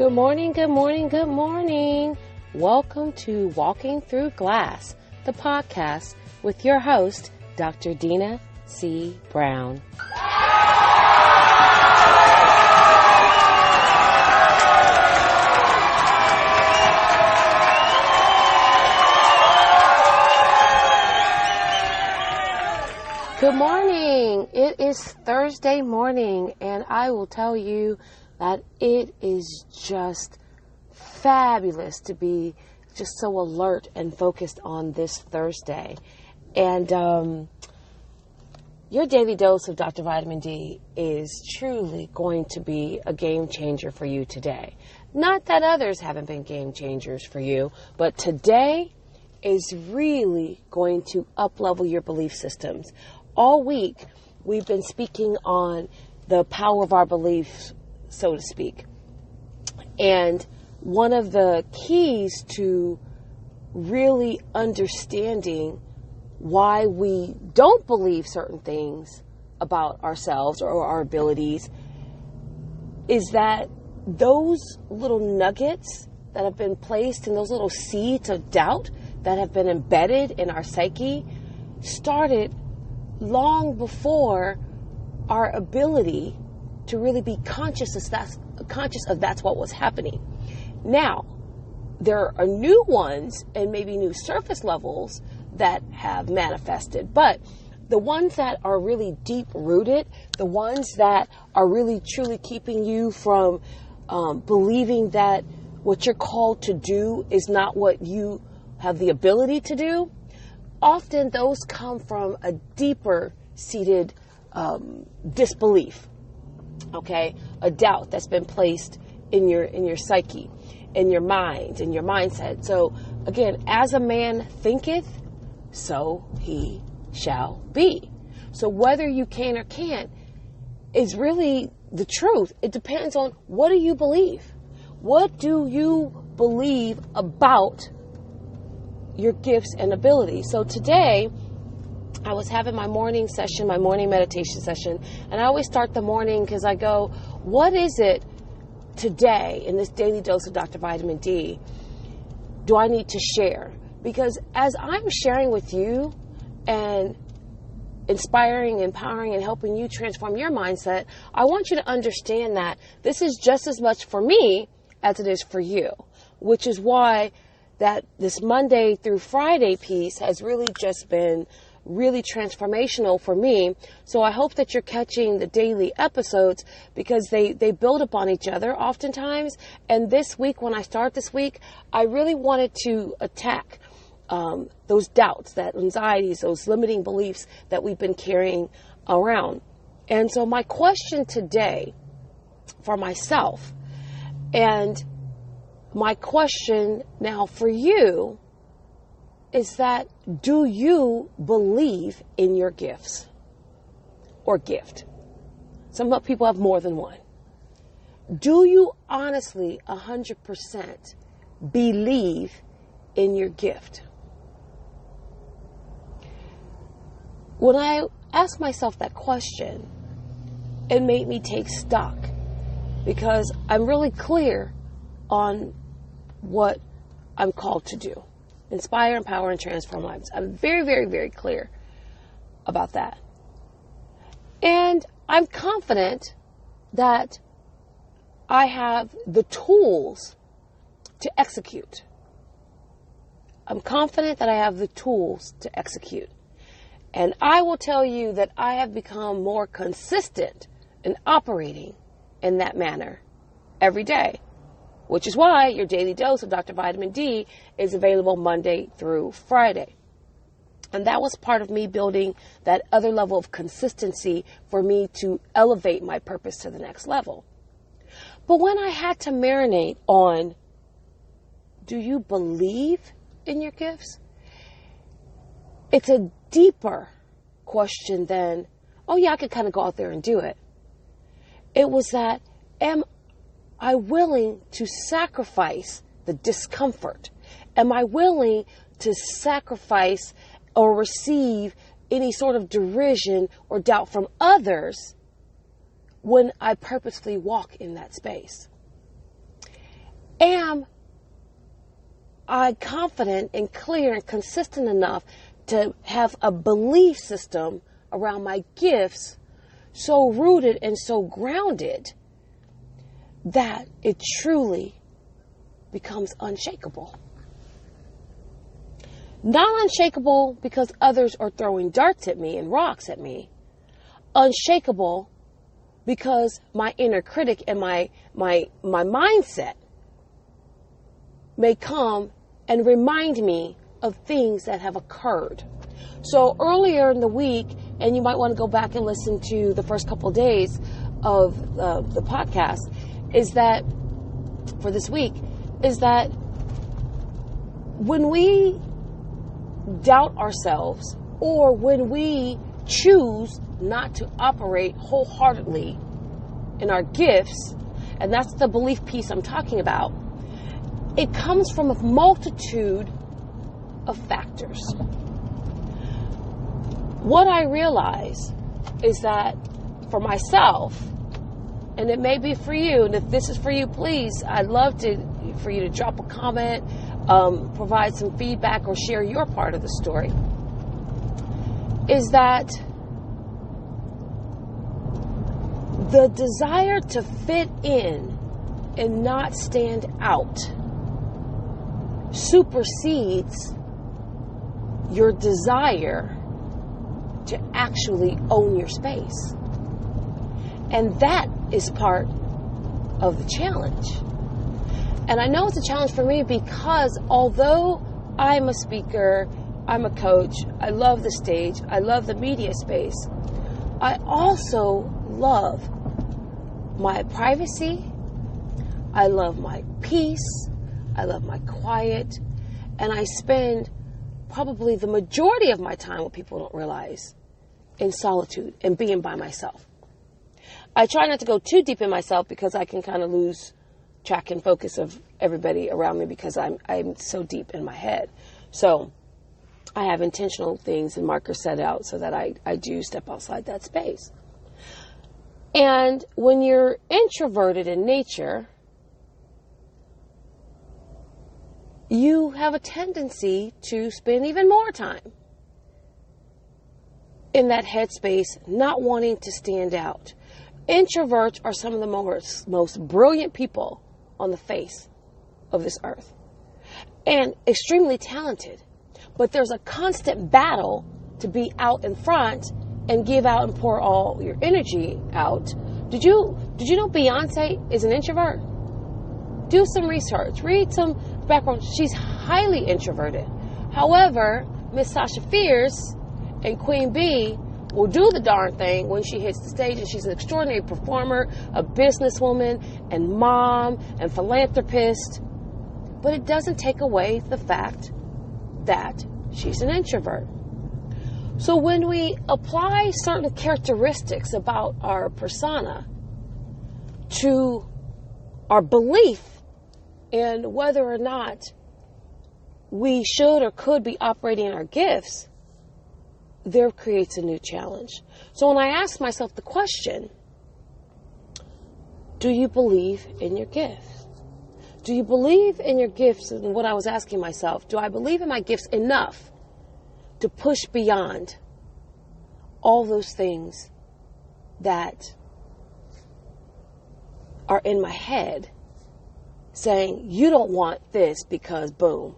Good morning, good morning, good morning. Welcome to Walking Through Glass, the podcast with your host, Dr. Dina C. Brown. Good morning. It is Thursday morning, and I will tell you that it is just fabulous to be just so alert and focused on this Thursday. And your daily dose of Dr. Vitamin D is truly going to be a game changer for you today. Not that others haven't been game changers for you, but today is really going to up-level your belief systems. All week, we've been speaking on the power of our beliefs, so to speak. And one of the keys to really understanding why we don't believe certain things about ourselves or our abilities is that those little nuggets that have been placed in those little seeds of doubt that have been embedded in our psyche started long before our ability to really be conscious of that's what was happening. Now, there are new ones and maybe new surface levels that have manifested, but the ones that are really deep rooted, the ones that are really truly keeping you from believing that what you're called to do is not what you have the ability to do, often those come from a deeper seated disbelief, okay? A doubt that's been placed in your psyche, in your mind, in your mindset. So again, as a man thinketh, so he shall be. So whether you can or can't is really the truth. It depends on what do you believe? What do you believe about your gifts and abilities? So today, I was having my morning session, my morning meditation session, and I always start the morning because I go, what is it today in this daily dose of Dr. Vitamin D do I need to share? Because as I'm sharing with you and inspiring, empowering, and helping you transform your mindset, I want you to understand that this is just as much for me as it is for you, which is why that this Monday through Friday piece has really just been really transformational for me. So I hope that you're catching the daily episodes because they build upon each other oftentimes. And this week, when I start this week, I really wanted to attack those doubts, that anxieties, those limiting beliefs that we've been carrying around. And so my question today for myself, and my question now for you, is that do you believe in your gifts or gift? Some people have more than one. Do you honestly 100% believe in your gift? When I asked myself that question, it made me take stock because I'm really clear on what I'm called to do. Inspire, empower, and transform lives. I'm very, very, very clear about that. And I'm confident that I have the tools to execute. I'm confident that I have the tools to execute. And I will tell you that I have become more consistent in operating in that manner every day, which is why your daily dose of Dr. Vitamin D is available Monday through Friday. And that was part of me building that other level of consistency for me to elevate my purpose to the next level. But when I had to marinate on, do you believe in your gifts? It's a deeper question than, oh yeah, I could kind of go out there and do it. It was that, am I willing to sacrifice the discomfort? Am I willing to sacrifice or receive any sort of derision or doubt from others when I purposefully walk in that space? Am I confident and clear and consistent enough to have a belief system around my gifts so rooted and so grounded that it truly becomes unshakable? Not unshakable because others are throwing darts at me and rocks at me. Unshakable because my inner critic and my mindset may come and remind me of things that have occurred. So earlier in the week, and you might want to go back and listen to the first couple of days of the podcast, is that for this week, is that when we doubt ourselves, or when we choose not to operate wholeheartedly in our gifts, and that's the belief piece I'm talking about, it comes from a multitude of factors. What I realize is that for myself, and it may be for you, and if this is for you, please, I'd love for you to drop a comment, provide some feedback, or share your part of the story, is that the desire to fit in and not stand out supersedes your desire to actually own your space. And that is part of the challenge. And I know it's a challenge for me because although I'm a speaker, I'm a coach, I love the stage, I love the media space, I also love my privacy, I love my peace, I love my quiet, and I spend probably the majority of my time, what people don't realize, in solitude and being by myself. I try not to go too deep in myself because I can kind of lose track and focus of everybody around me because I'm so deep in my head. So I have intentional things and markers set out so that I do step outside that space. And when you're introverted in nature, you have a tendency to spend even more time in that headspace, not wanting to stand out. Introverts are some of the most brilliant people on the face of this earth and extremely talented. But there's a constant battle to be out in front and give out and pour all your energy out. Did you know Beyonce is an introvert? Do some research, read some background. She's highly introverted. However, Miss Sasha Fierce and Queen Bee will do the darn thing when she hits the stage, and she's an extraordinary performer, a businesswoman, and mom, and philanthropist. But it doesn't take away the fact that she's an introvert. So when we apply certain characteristics about our persona to our belief in whether or not we should or could be operating in our gifts, there creates a new challenge. So when I ask myself the question, do you believe in your gifts? Do you believe in your gifts? And what I was asking myself, do I believe in my gifts enough to push beyond all those things that are in my head saying, you don't want this because boom.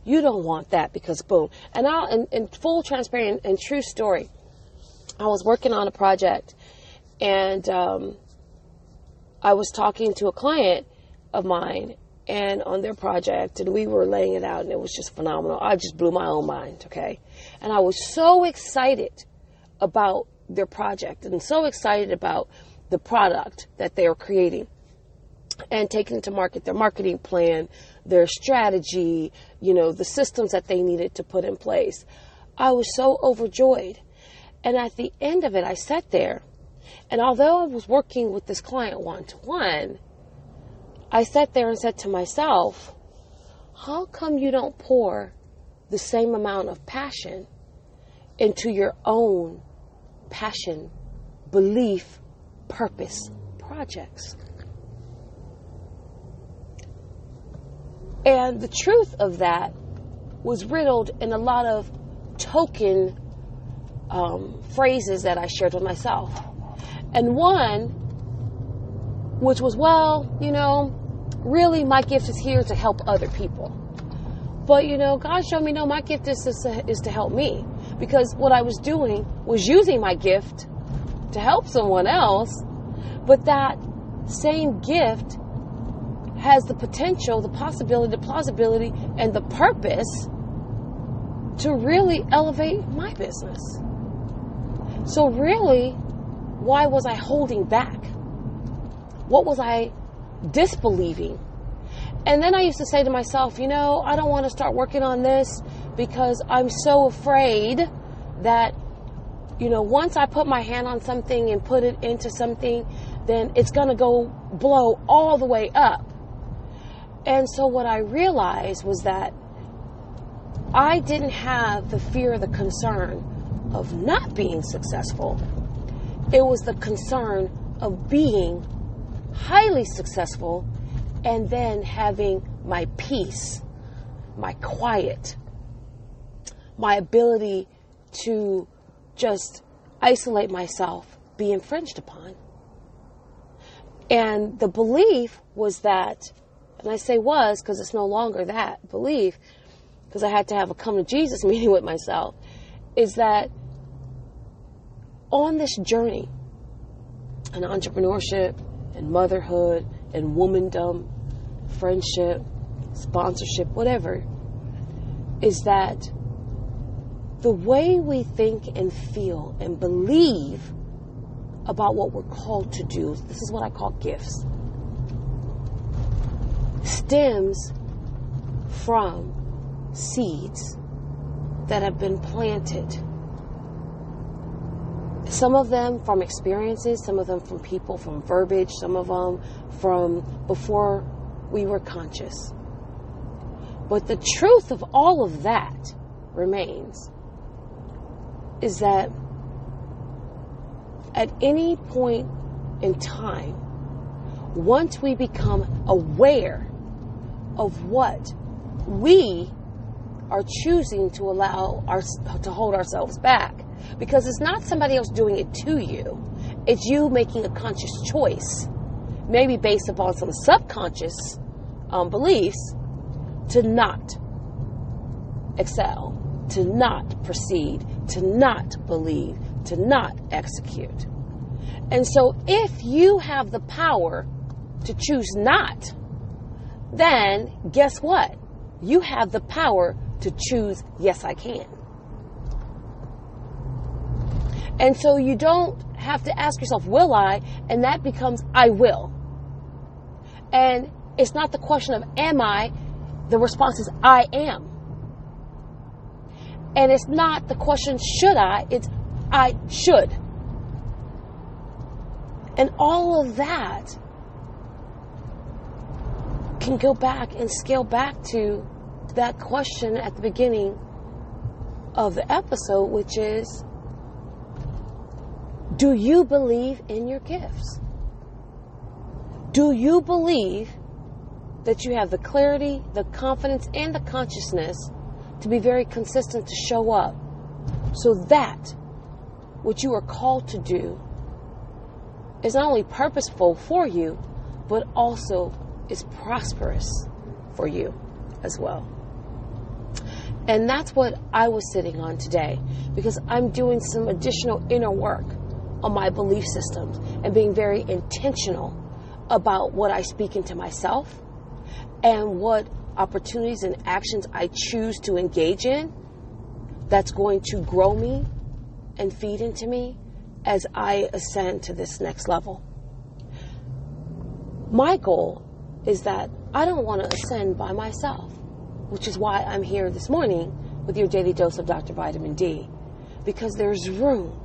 You don't want that because boom. And in full transparent and true story, I was working on a project and I was talking to a client of mine and on their project, and we were laying it out, and it was just phenomenal. I just blew my own mind, okay? And I was so excited about their project and so excited about the product that they were creating and taking to market, their marketing plan, their strategy, the systems that they needed to put in place. I was so overjoyed. And at the end of it, I sat there, and although I was working with this client one-to-one, I sat there and said to myself, how come you don't pour the same amount of passion into your own passion, belief, purpose projects? And the truth of that was riddled in a lot of token phrases that I shared with myself. And one, which was, well, really my gift is here to help other people. But, God showed me, no, my gift is to help me. Because what I was doing was using my gift to help someone else. But that same gift has the potential, the possibility, the plausibility, and the purpose to really elevate my business. So really, why was I holding back? What was I disbelieving? And then I used to say to myself, I don't want to start working on this because I'm so afraid that, once I put my hand on something and put it into something, then it's going to go blow all the way up. And so what I realized was that I didn't have the fear or the concern of not being successful. It was the concern of being highly successful and then having my peace, my quiet, my ability to just isolate myself be infringed upon. And the belief was that, and I say was because it's no longer that belief, because I had to have a come to Jesus meeting with myself, is that on this journey, in entrepreneurship and motherhood and womandom, friendship, sponsorship, whatever, is that the way we think and feel and believe about what we're called to do, this is what I call gifts, stems from seeds that have been planted. Some of them from experiences, some of them from people, from verbiage, some of them from before we were conscious. But the truth of all of that remains is that at any point in time, once we become aware of what we are choosing to allow to hold ourselves back, because it's not somebody else doing it to you, it's you making a conscious choice, maybe based upon some subconscious beliefs, to not excel, to not proceed, to not believe, to not execute. And so if you have the power to choose not, then guess what? You have the power to choose, yes, I can. And so you don't have to ask yourself, will I? And that becomes, I will. And it's not the question of, am I? The response is, I am. And it's not the question, should I? It's, I should. And all of that can go back and scale back to that question at the beginning of the episode, which is, do you believe in your gifts? Do you believe that you have the clarity, the confidence, and the consciousness to be very consistent to show up so that what you are called to do is not only purposeful for you, but also is prosperous for you as well? And that's what I was sitting on today, because I'm doing some additional inner work on my belief systems and being very intentional about what I speak into myself and what opportunities and actions I choose to engage in that's going to grow me and feed into me as I ascend to this next level. My goal is that I don't want to ascend by myself, which is why I'm here this morning with your daily dose of Dr. Vitamin D, because there's room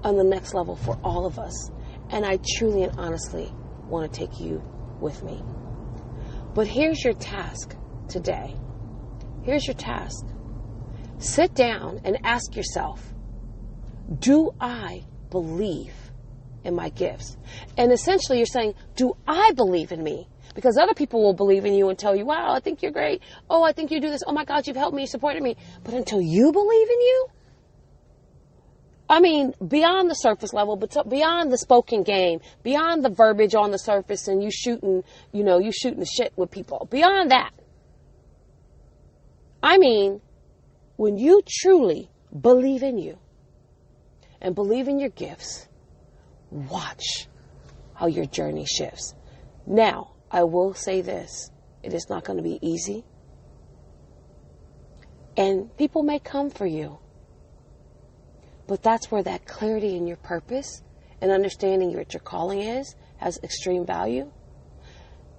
on the next level for all of us. And I truly and honestly want to take you with me. But here's your task today. Here's your task. Sit down and ask yourself, do I believe in my gifts. And essentially you're saying, do I believe in me? Because other people will believe in you and tell you, wow, I think you're great. Oh, I think you do this. Oh my God, you've helped me, you supported me. But until you believe in you, I mean, beyond the surface level, but beyond the spoken game, beyond the verbiage on the surface and you shooting the shit with people. Beyond that, I mean, when you truly believe in you and believe in your gifts, watch how your journey shifts. Now, I will say this, it is not going to be easy. And people may come for you. But that's where that clarity in your purpose and understanding what your calling is has extreme value.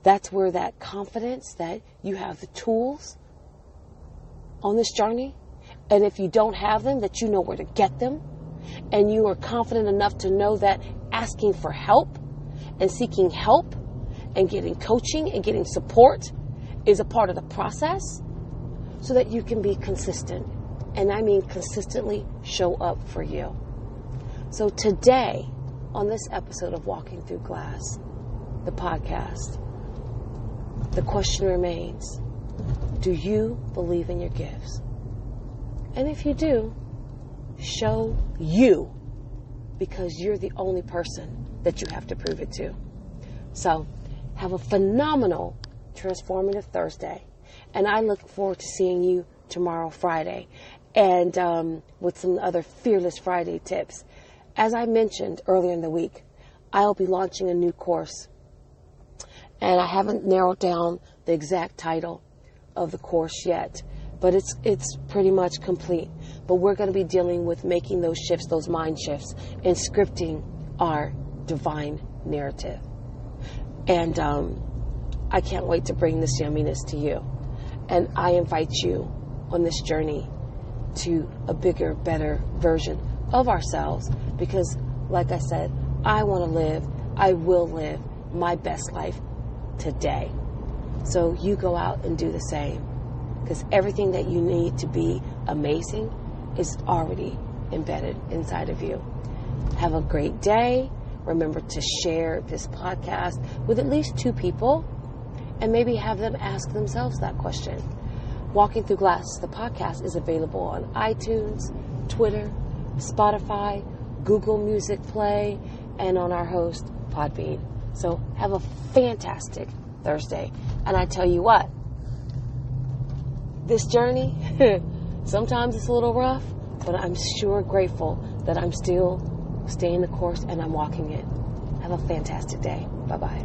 That's where that confidence that you have the tools on this journey. And if you don't have them, that you know where to get them. And you are confident enough to know that asking for help and seeking help and getting coaching and getting support is a part of the process so that you can be consistent. And I mean consistently show up for you. So today, on this episode of Walking Through Glass, the podcast, the question remains, do you believe in your gifts? And if you do, show you, because you're the only person that you have to prove it to. So have a phenomenal, transformative Thursday. And I look forward to seeing you tomorrow, Friday, and with some other Fearless Friday tips. As I mentioned earlier in the week, I'll be launching a new course. And I haven't narrowed down the exact title of the course yet, but it's pretty much complete. But we're going to be dealing with making those shifts, those mind shifts, and scripting our divine narrative. And I can't wait to bring this yumminess to you. And I invite you on this journey to a bigger, better version of ourselves, because like I said, I will live my best life today. So you go out and do the same, because everything that you need to be amazing is already embedded inside of you. Have a great day. Remember to share this podcast with at least 2 people and maybe have them ask themselves that question. Walking Through Glass, the podcast, is available on iTunes, Twitter, Spotify, Google Music Play, and on our host, Podbean. So have a fantastic Thursday. And I tell you what, this journey, sometimes it's a little rough, but I'm sure grateful that I'm still staying the course and I'm walking it. Have a fantastic day. Bye-bye.